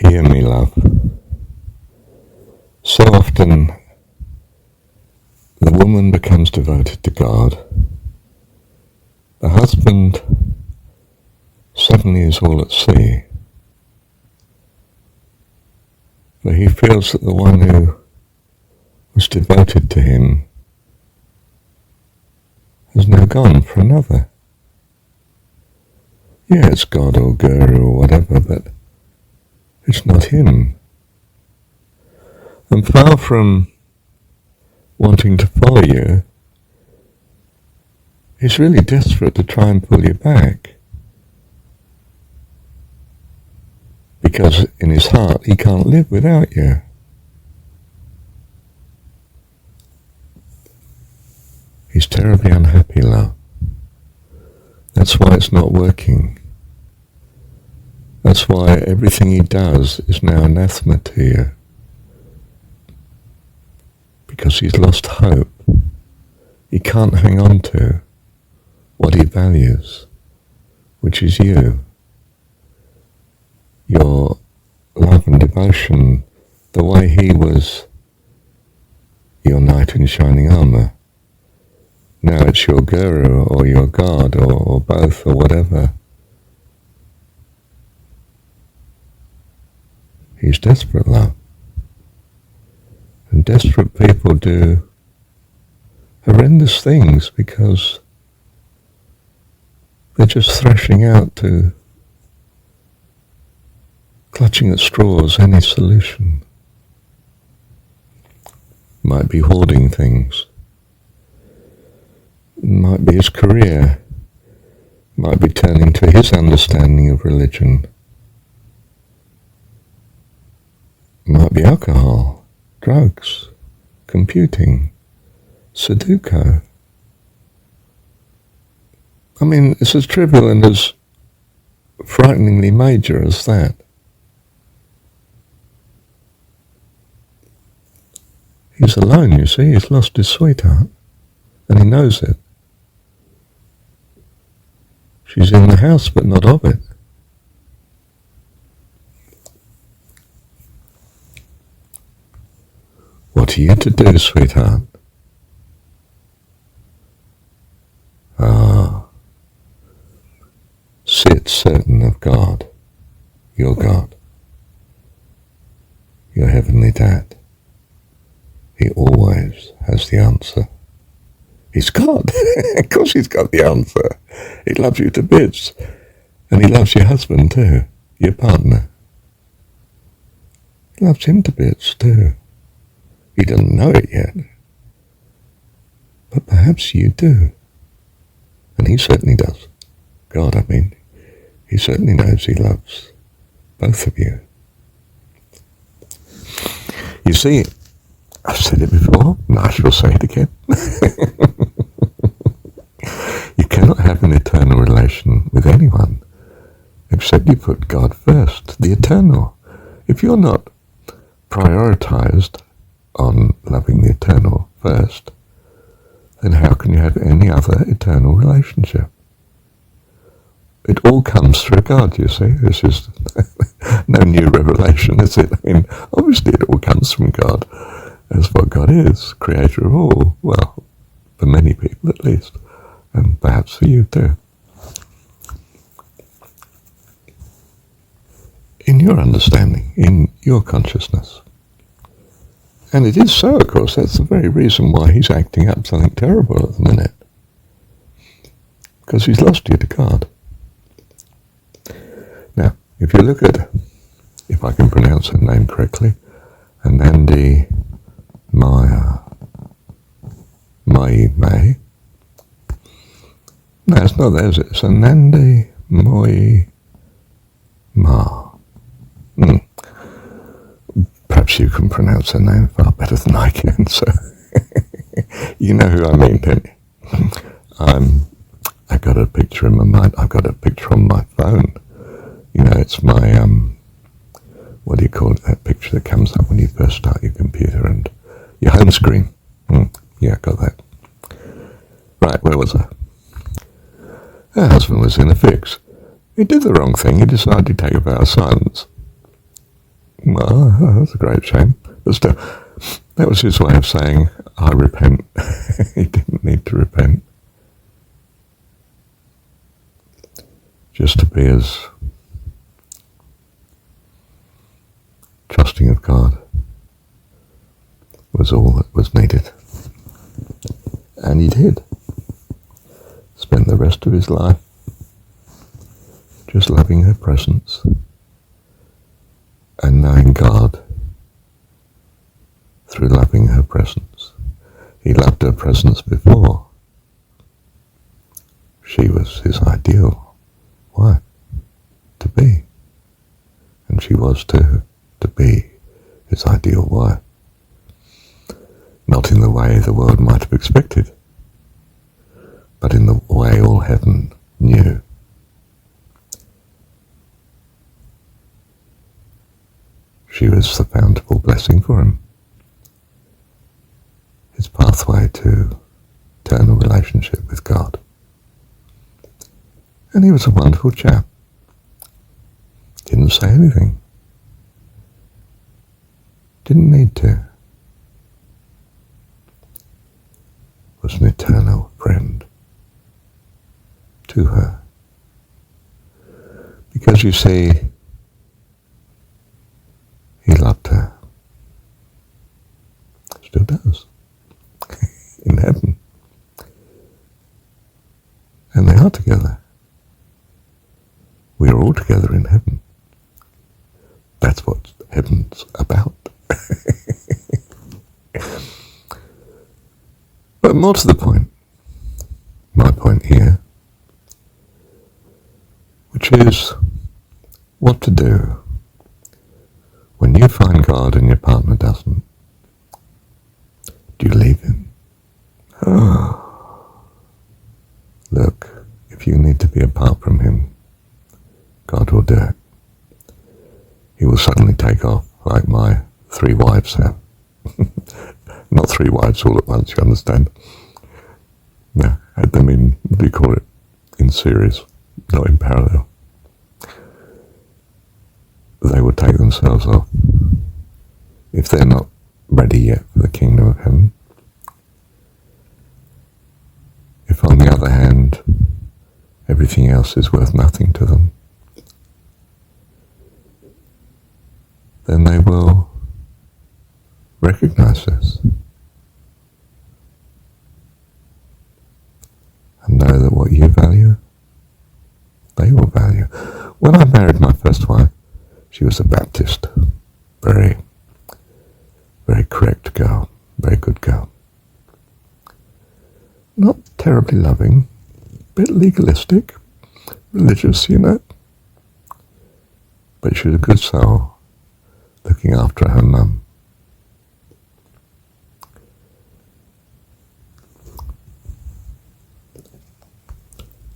Hear me, love. So often the woman becomes devoted to God. The husband suddenly is all at sea. For he feels that the one who was devoted to him has now gone for another. Yeah, it's God or Guru or whatever, but it's not him. And far from wanting to follow you, he's really desperate to try and pull you back. Because in his heart he can't live without you. He's terribly unhappy, love. That's why it's not working. That's why everything he does is now anathema to you. Because he's lost hope. He can't hang on to what he values, which is you. Your love and devotion, the way he was your knight in shining armour. Now it's your guru or your God or both or whatever. He's desperate, love. And desperate people do horrendous things because they're just thrashing out to clutching at straws, any solution. Might be hoarding things. Might be his career. Might be turning to his understanding of religion. Might be alcohol, drugs, computing, Sudoku. I mean, it's as trivial and as frighteningly major as that. He's alone, you see. He's lost his sweetheart, and he knows it. She's in the house, but not of it. What are you to do, sweetheart? Sit certain of God, your heavenly Dad. He always has the answer. He's God. Of course he's got the answer. He loves you to bits. And he loves your husband too, your partner. He loves him to bits too. He doesn't know it yet. But perhaps you do. And he certainly does. God, I mean, he certainly knows he loves both of you. You see, I've said it before, and I shall say it again. You cannot have an eternal relation with anyone except you put God first, the eternal. If you're not prioritized on loving the eternal first, then how can you have any other eternal relationship? It all comes through God, you see. This is no new revelation, is it? I mean, obviously it all comes from God. That's what God is, creator of all. Well, for many people at least, and perhaps for you too. In your understanding, in your consciousness. And it is so, of course. That's the very reason why he's acting up something terrible at the minute. Because he's lost you to God. Now, if you look at, if I can pronounce her name correctly, Anandi Mai. No, it's not that, is it? It's Anandi Moi Ma. Perhaps you can pronounce her name far better than I can, so you know who I mean, don't you? I got a picture in my mind. I've got a picture on my phone. You know, it's my, what do you call it, that picture that comes up when you first start your computer and your home screen. Yeah, got that. Right, where was I? Her husband was in a fix. He did the wrong thing. He decided to take a vow of silence. Oh, that's a great shame. But still, that was his way of saying, I repent. He didn't need to repent. Just to be as trusting of God was all that was needed. And he did. Spent the rest of his life just loving her presence and knowing God through loving her presence. He loved her presence before. She was his ideal wife to be. And she was too, to be his ideal wife. Not in the way the world might have expected, but in the way all heaven knew. She was the bountiful blessing for him, his pathway to eternal relationship with God. And he was a wonderful chap. Didn't say anything. Didn't need to. Was an eternal friend to her. Because you see, he loved her. Still does. In heaven. And they are together. We are all together in heaven. That's what heaven's about. But more to the point, my point here, which is what to do when you find God and your partner doesn't. Do you leave him? Look, if you need to be apart from him, God will do it. He will suddenly take off like my 3 wives have. Not 3 wives all at once, you understand? No, had them in, what do you call it, in series, not in parallel. They will take themselves off if they're not ready yet for the kingdom of heaven. If on the other hand, everything else is worth nothing to them, then they will recognize this and know that what you value, they will value. When I married my first wife, she was a Baptist, very, very correct girl, very good girl. Not terribly loving, a bit legalistic, religious, you know, but she was a good soul, looking after her mum.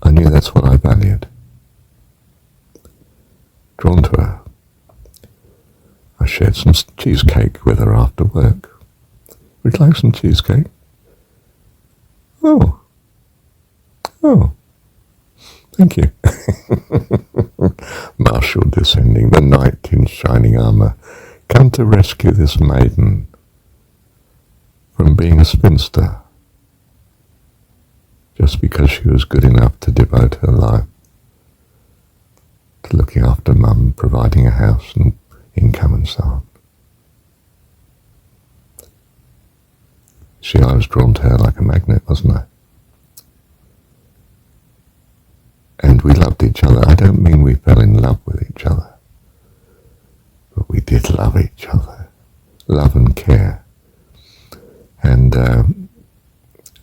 I knew that's what I valued. Drawn to her. I shared some cheesecake with her after work. Would you like some cheesecake? Oh, thank you. Marshal descending, the knight in shining armour, come to rescue this maiden from being a spinster, just because she was good enough to devote her life to looking after mum, providing a house and income and so on. See, I was drawn to her like a magnet, wasn't I? And we loved each other. I don't mean we fell in love with each other, but we did love each other. Love and care. And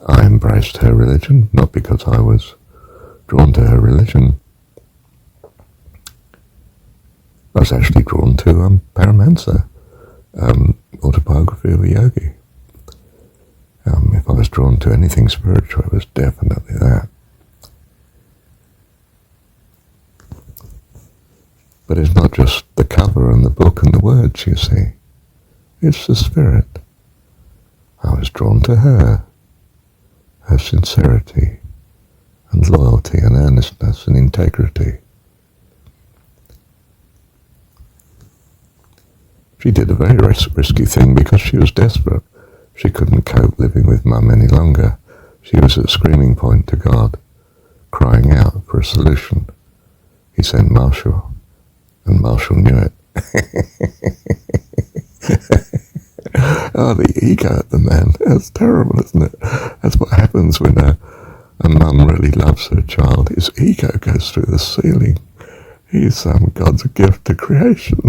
I embraced her religion, not because I was drawn to her religion. I was actually drawn to Paramahansa, Autobiography of a Yogi. If I was drawn to anything spiritual, it was definitely that. But it's not just the cover and the book and the words, you see. It's the spirit. I was drawn to her sincerity and loyalty and earnestness and integrity. She did a very risky thing because she was desperate. She couldn't cope living with Mum any longer. She was at screaming point to God, crying out for a solution. He sent Marshall, and Marshall knew it. Oh, the ego of the man. That's terrible, isn't it? That's what happens when a mum really loves her child. His ego goes through the ceiling. He's God's gift to creation.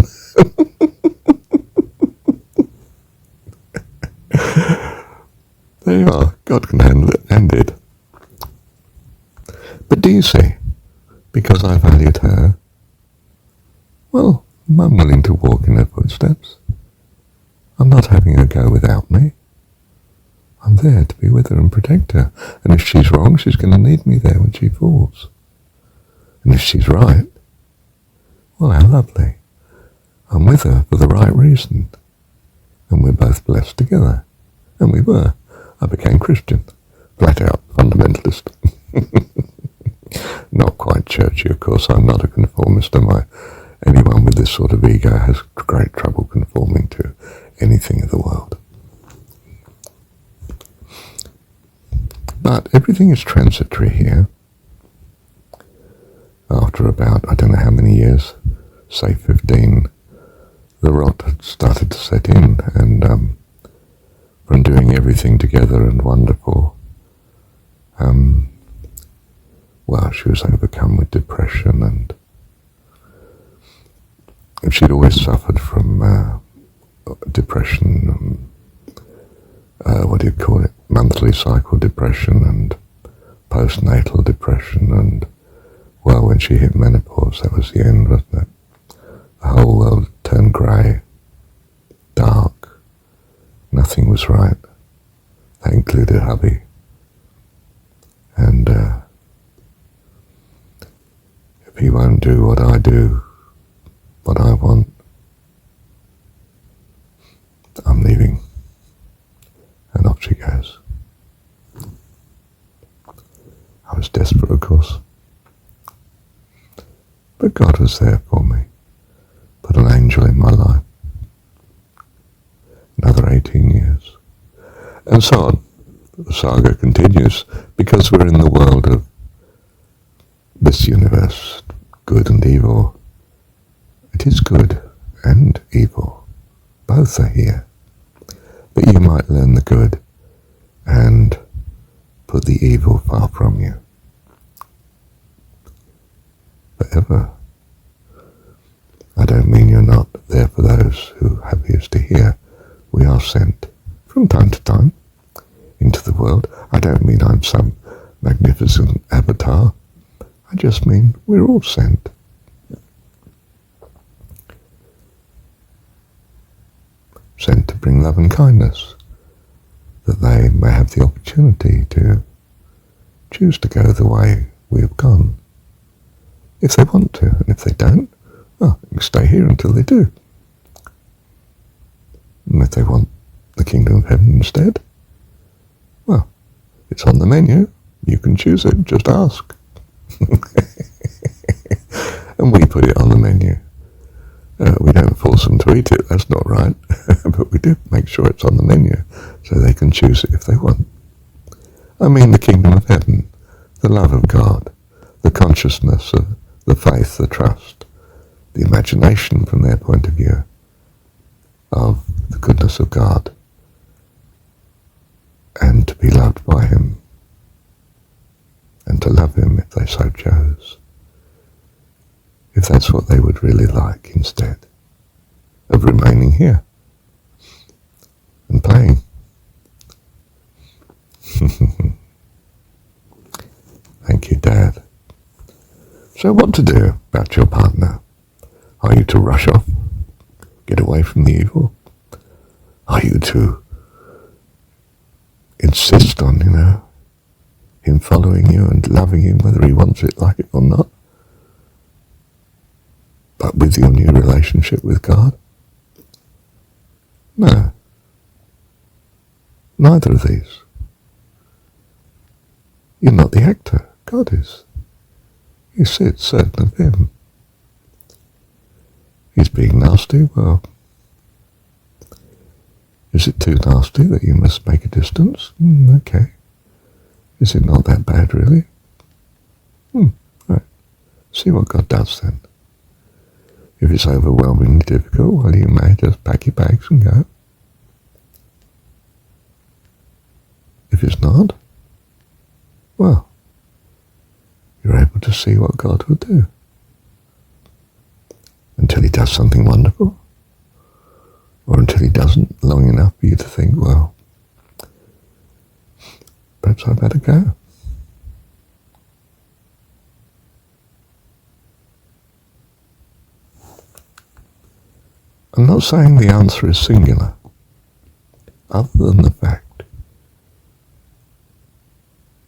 There you are. God can handle it, and did. But do you see, because I valued her, well, I'm willing to walk in her footsteps. I'm not having her go without me. I'm there to be with her and protect her. And if she's wrong, she's going to need me there when she falls. And if she's right, well, how lovely. I'm with her for the right reason. And we're both blessed together. And we were. I became Christian. Flat out fundamentalist. Not quite churchy, of course. I'm not a conformist, am I? Anyone with this sort of ego has great trouble conforming to anything of the world. But everything is transitory here. After about, I don't know how many years, say 15, the rot had started to set in, and from doing everything together and wonderful, well, she was overcome with depression, and she'd always suffered from depression, monthly cycle depression and postnatal depression, and well, when she hit menopause, that was the end, wasn't it? The whole world turned grey, dark, nothing was right. That included hubby. And if he won't do what I do, what I want, I'm leaving. And off she goes. I was desperate, of course. But God was there for me. Put an angel in my life. Another 18 years. And so on. The saga continues, because we're in the world of this universe, good and evil. It is good and evil. Both are here. But you might learn the good and put the evil far from you. Forever. I don't mean you're not there for those who have ears to hear. We are sent from time to time into the world. I don't mean I'm some magnificent avatar. I just mean we're all sent. Sent to bring love and kindness, that they may have the opportunity to choose to go the way we have gone. If they want to, and if they don't, well, they can stay here until they do. And if they want the kingdom of heaven instead, well, it's on the menu. You can choose it, just ask. And we put it on the menu. We don't force them to eat it, that's not right. But we do make sure it's on the menu, so they can choose it if they want. I mean the kingdom of heaven, the love of God, the consciousness of the faith, the trust, the imagination from their point of view of the goodness of God, and to be loved by Him, and to love Him if they so chose, if that's what they would really like, instead of remaining here and playing. Thank you, Dad. So what to do about your partner? Are you to rush off, get away from the evil? Are you to insist on, him following you and loving him whether he wants it like it or not? But with your new relationship with God? No. Neither of these. You're not the actor. God is. You see it's certain of Him. He's being nasty, well, Is it too nasty that you must make a distance? Okay. Is it not that bad, really? Right. See what God does then. If it's overwhelmingly difficult, well, you may just pack your bags and go. If it's not, well, you're able to see what God will do. Until he does something wonderful. Or until he doesn't long enough for you to think, well, perhaps I better go. I'm not saying the answer is singular, other than the fact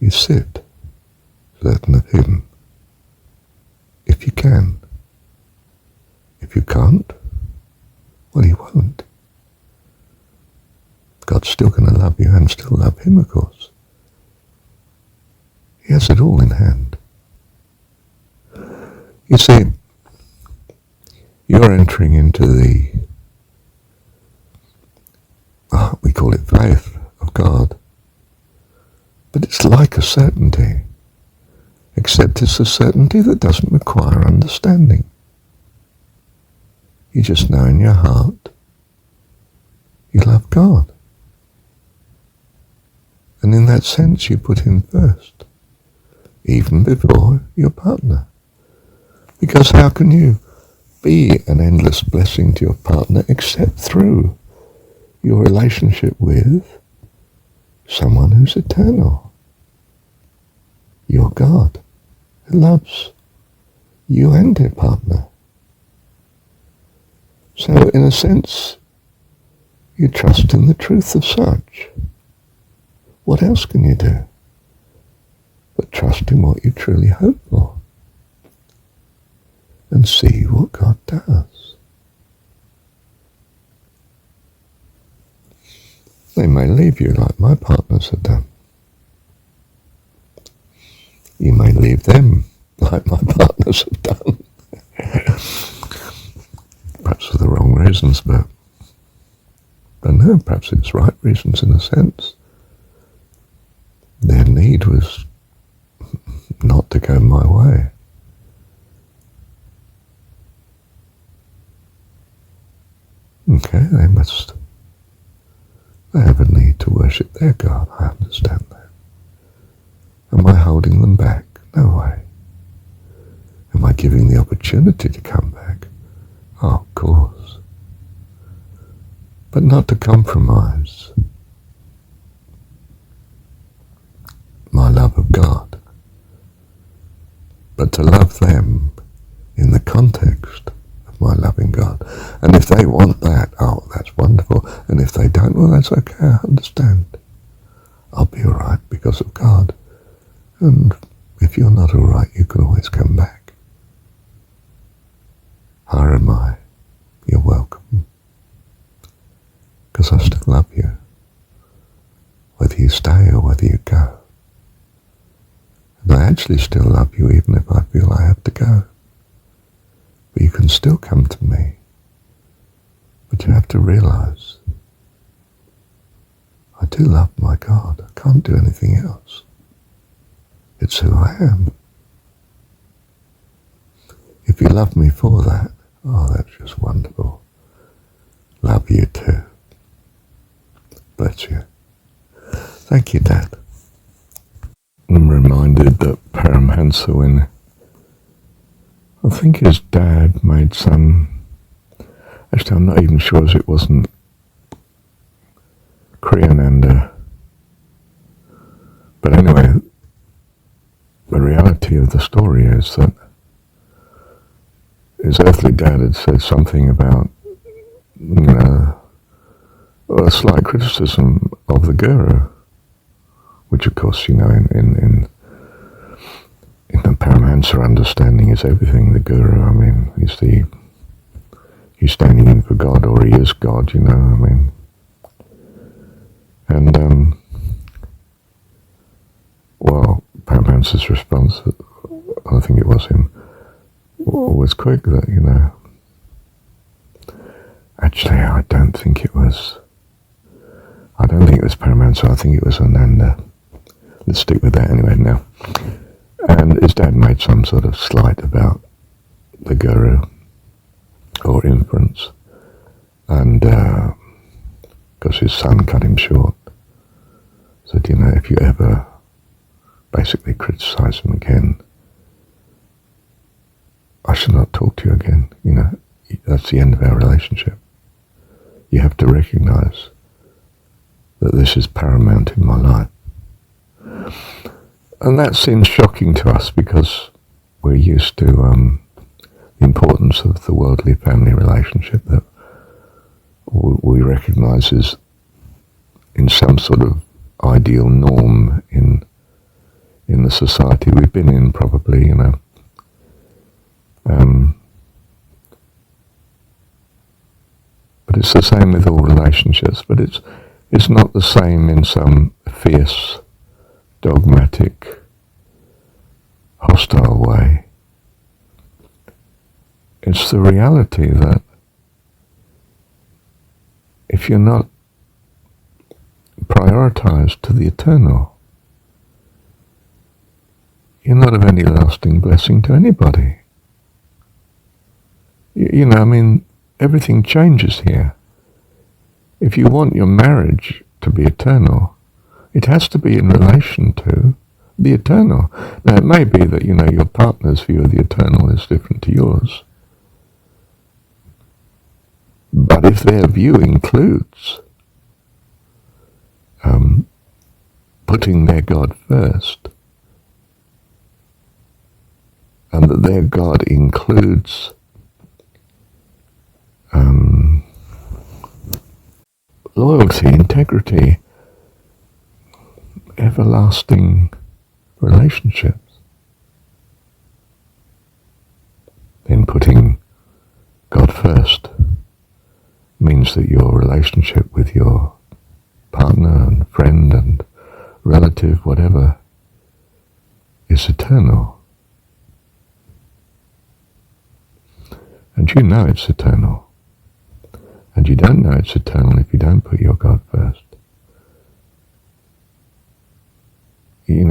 you sit certain of him, if you can. If you can't, well, he won't. God's still going to love you and still love him, of course. He has it all in hand. You see, you're entering into the, we call it faith of God, but it's like a certainty, except it's a certainty that doesn't require understanding. You just know in your heart you love God. And in that sense you put him first, even before your partner. Because how can you be an endless blessing to your partner except through your relationship with someone who's eternal? Your God, who loves you and your partner. So, in a sense, you trust in the truth of such. What else can you do but trust in what you truly hope for and see what God does? They may leave you like my partners have done. You may leave them like my partners have done. Perhaps for the wrong reasons, but no, perhaps it's right reasons in a sense. Their need was not to go my way. Okay, they have a need to worship their God, I understand that. Am I holding them back? No way. Am I giving the opportunity to come back? Oh, of course. But not to compromise my love of God, but to love them in the context of my loving God. And if they want that, oh, that's wonderful. And if they don't, well, that's okay, I understand. I'll be all right because of God. And if you're not all right, you can always come back. How am I? You're welcome. Because I still love you, whether you stay or whether you go. And I actually still love you even if I feel I have to go. But you can still come to me. But you have to realize, I do love my God. I can't do anything else. It's who I am. If you love me for that, oh, that's just wonderful. Love you too. Bless you. Thank you, Dad. I'm reminded that Paramhansa, when I think his dad made some, actually I'm not even sure as it wasn't Kriyananda, but anyway, the reality of the story is that his earthly dad had said something about, a slight criticism of the Guru, which of course, in the Paramhansa understanding is everything. The Guru, I mean, he's standing in for God, or he is God, and Paramhansa's response, I think it was him, was quick that, actually I don't think it was And so I think it was Ananda. Let's stick with that anyway now. And his dad made some sort of slight about the guru, or inference. And because his son cut him short. Said, if you ever basically criticize him again, I shall not talk to you again. That's the end of our relationship. You have to recognize that this is paramount in my life. And that seems shocking to us because we're used to the importance of the worldly family relationship that we recognize is in some sort of ideal norm in the society we've been in, probably, but it's the same with all relationships, but it's not the same in some fierce, dogmatic, hostile way. It's the reality that if you're not prioritized to the eternal, you're not of any lasting blessing to anybody. Everything changes here. If you want your marriage to be eternal, it has to be in relation to the eternal. Now, it may be that, your partner's view of the eternal is different to yours. But if their view includes putting their God first, and that their God includes loyalty, integrity, everlasting relationships, then putting God first means that your relationship with your partner and friend and relative, whatever, is eternal. And you know it's eternal. And you don't know it's eternal if you don't put your God first.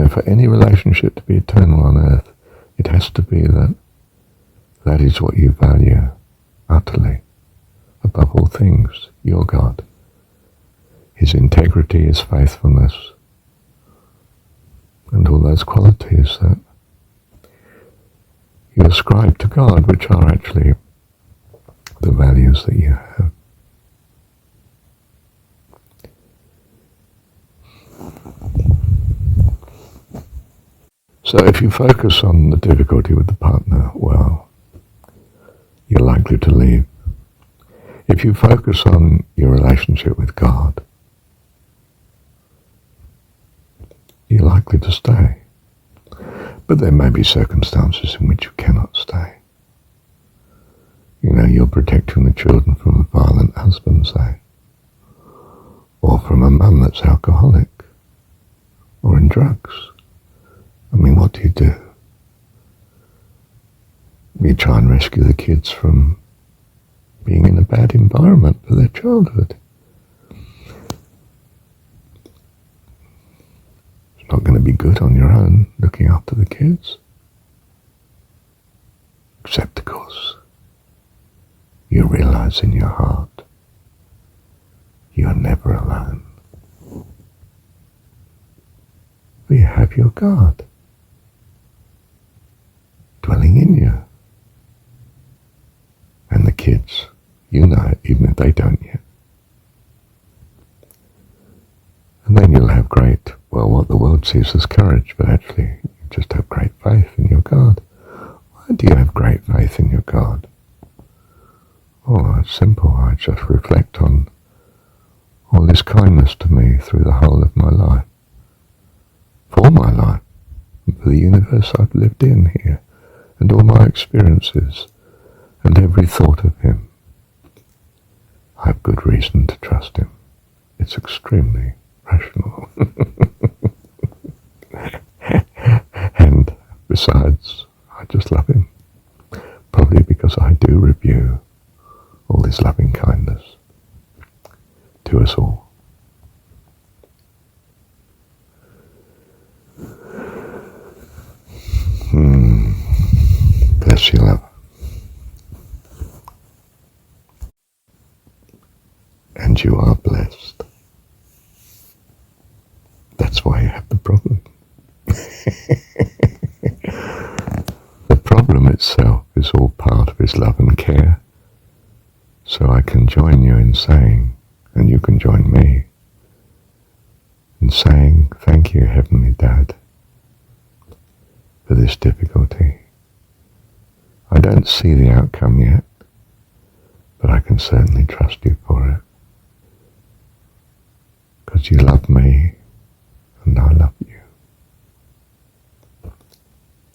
For any relationship to be eternal on earth, it has to be that is what you value utterly, above all things, your God. His integrity, his faithfulness, and all those qualities that you ascribe to God, which are actually the values that you have. So if you focus on the difficulty with the partner, well, you're likely to leave. If you focus on your relationship with God, you're likely to stay. But there may be circumstances in which you cannot stay. You're protecting the children from a violent husband, say, or from a mum that's alcoholic, or in drugs. What do? You try and rescue the kids from being in a bad environment for their childhood. It's not going to be good on your own, looking after the kids. Except, of course, you realize in your heart you are never alone. For you have your God dwelling in you. And the kids, even if they don't yet. And then you'll have what the world sees as courage, but actually you just have great faith in your God. Why do you have great faith in your God? Oh, it's simple. I just reflect on all this kindness to me through the whole of my life. For my life, for the universe I've lived in here, and all my experiences, and every thought of him. I have good reason to trust him. It's extremely rational. And besides, I just love him. Probably because I do review all this loving kindness to us all. Bless you, love. And you are blessed. That's why you have the problem. The problem itself is all part of his love and care. So I can join you in saying, and you can join me in saying, thank you, Heavenly Dad, for this difficulty. I don't see the outcome yet, but I can certainly trust you for it. Because you love me, and I love you.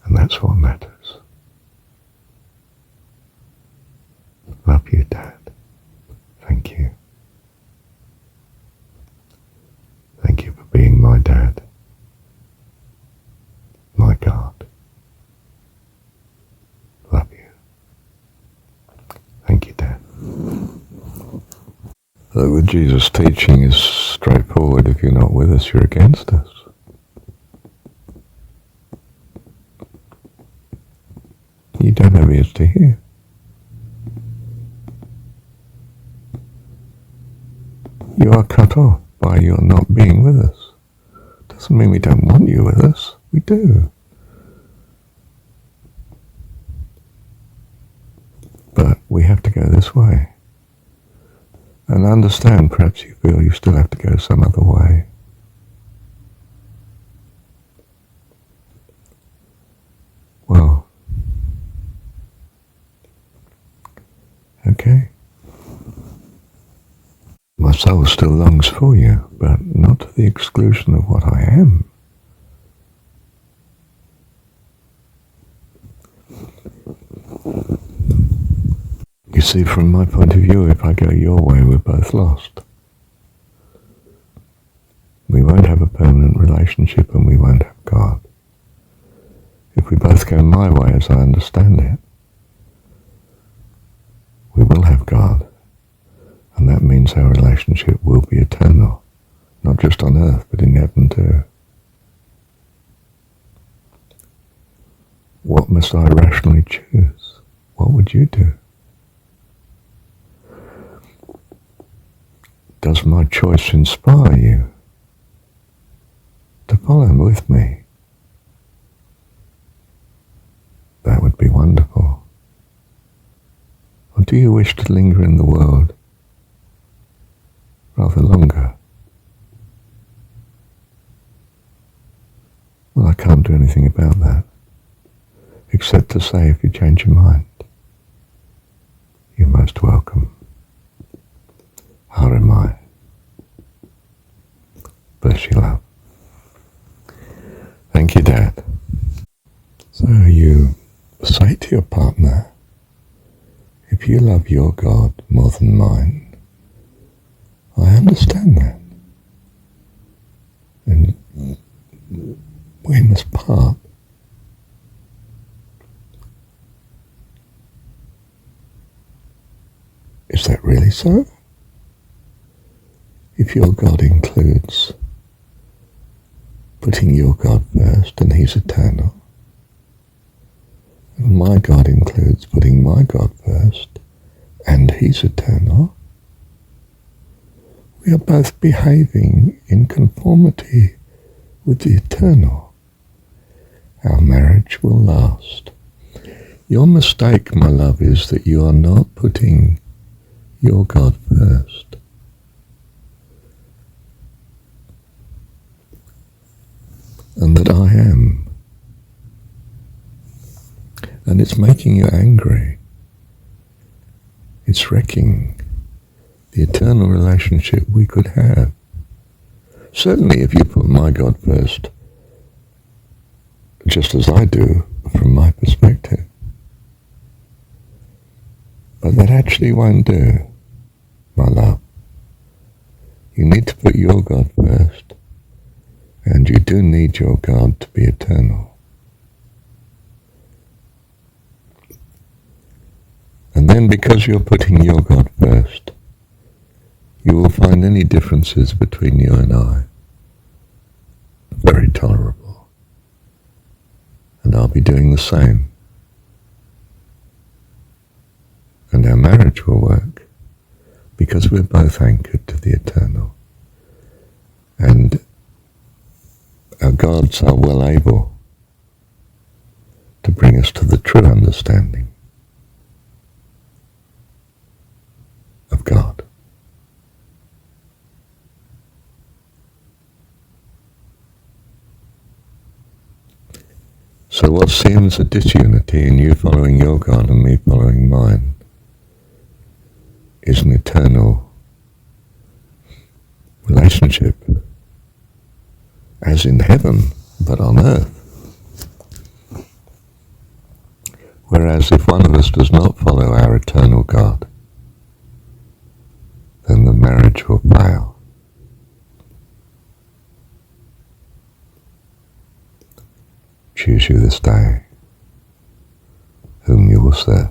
And that's what matters. Love you, Dad. Thank you. Thank you for being my dad. My God. Love you. Thank you, Dad. The Jesus teaching is straightforward. If you're not with us, you're against us. You don't have ears to hear. You are cut off by your not being with us. Doesn't mean we don't want you with us. We do. But we have to go this way. And understand, perhaps you feel you still have to go some other way. Well, okay. My soul still longs for you, but not to the exclusion of what I am. You see, from my point of view, if I go your way, we're both lost. We won't have a permanent relationship and we won't have God. If we both go my way, as I understand it, we will have God. And that means our relationship will be eternal, not just on earth, but in heaven too. What must I rationally choose? What would you do? Does my choice inspire you to follow with me? That would be wonderful. Or do you wish to linger in the world rather longer? Well, I can't do anything about that, except to say if you change your mind, you're most welcome. How am I? Bless you, love. Thank you, Dad. So you say to your partner, if you love your God more than mine, I understand that. And we must part. Is that really so? If your God includes putting your God first and He's eternal, and my God includes putting my God first and He's eternal, we are both behaving in conformity with the eternal. Our marriage will last. Your mistake, my love, is that you are not putting your God first. And that I am. And it's making you angry. It's wrecking the eternal relationship we could have. Certainly if you put my God first, just as I do from my perspective. But that actually won't do, my love. You need to put your God first. And you do need your God to be eternal. And then because you're putting your God first, you will find any differences between you and I very tolerable. And I'll be doing the same. and our marriage will work because we're both anchored to the eternal. And our gods are well able to bring us to the true understanding of God. So what seems a disunity in you following your God and me following mine is an eternal relationship, as in heaven, but on earth. Whereas if one of us does not follow our eternal God, then the marriage will fail. Choose you this day whom you will serve.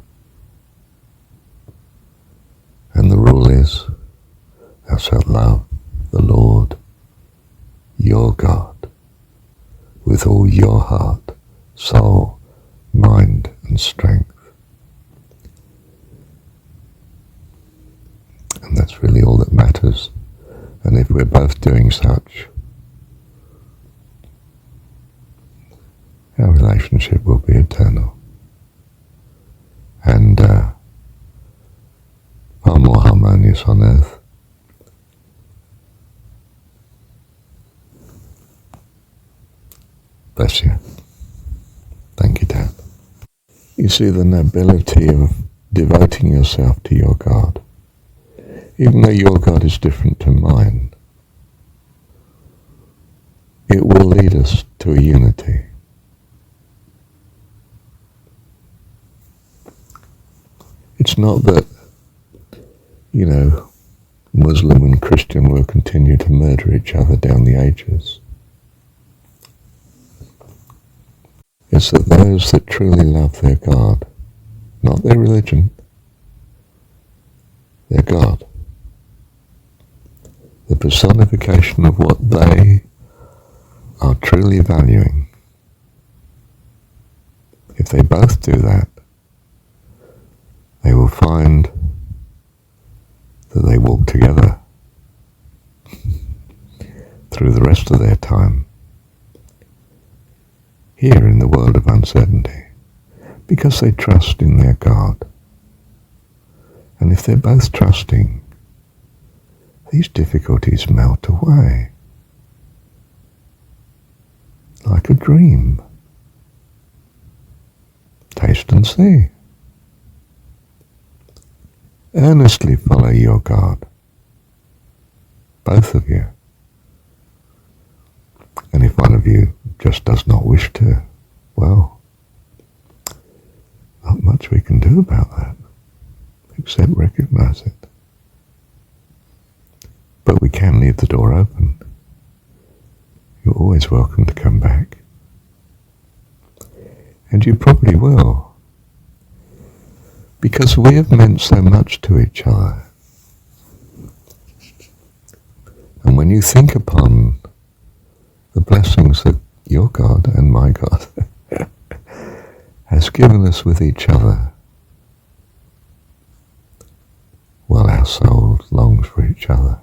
And the rule is, thou shalt love the Lord your God with all your heart, soul, mind and strength. And that's really all that matters. And if we're both doing such, our relationship will be eternal and far more harmonious on earth. Bless you. Thank you, Dad. You see the nobility of devoting yourself to your God, even though your God is different to mine. It will lead us to a unity. It's not that, Muslim and Christian will continue to murder each other down the ages. It's that those that truly love their God, not their religion, their God, the personification of what they are truly valuing, if they both do that, they will find that they walk together through the rest of their time here in the world of uncertainty, because they trust in their God. And if they're both trusting, these difficulties melt away like a dream. Taste and see. Earnestly follow your God, both of you. And if one of you just does not wish to, well, not much we can do about that, except recognize it. But we can leave the door open. You're always welcome to come back. And you probably will, because we have meant so much to each other. And when you think upon the blessings that your God and my God has given us with each other, well, our soul longs for each other.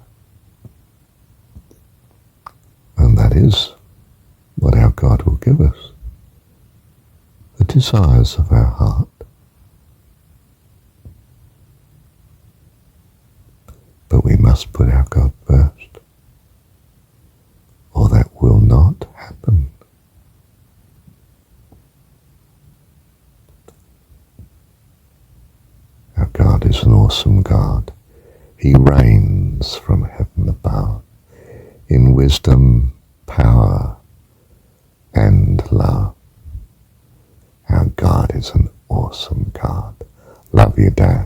And that is what our God will give us, the desires of our heart. But we must put our God first, or that will not happen. Our God is an awesome God. He reigns from heaven above in wisdom, power, and love. Our God is an awesome God. Love you, Dad.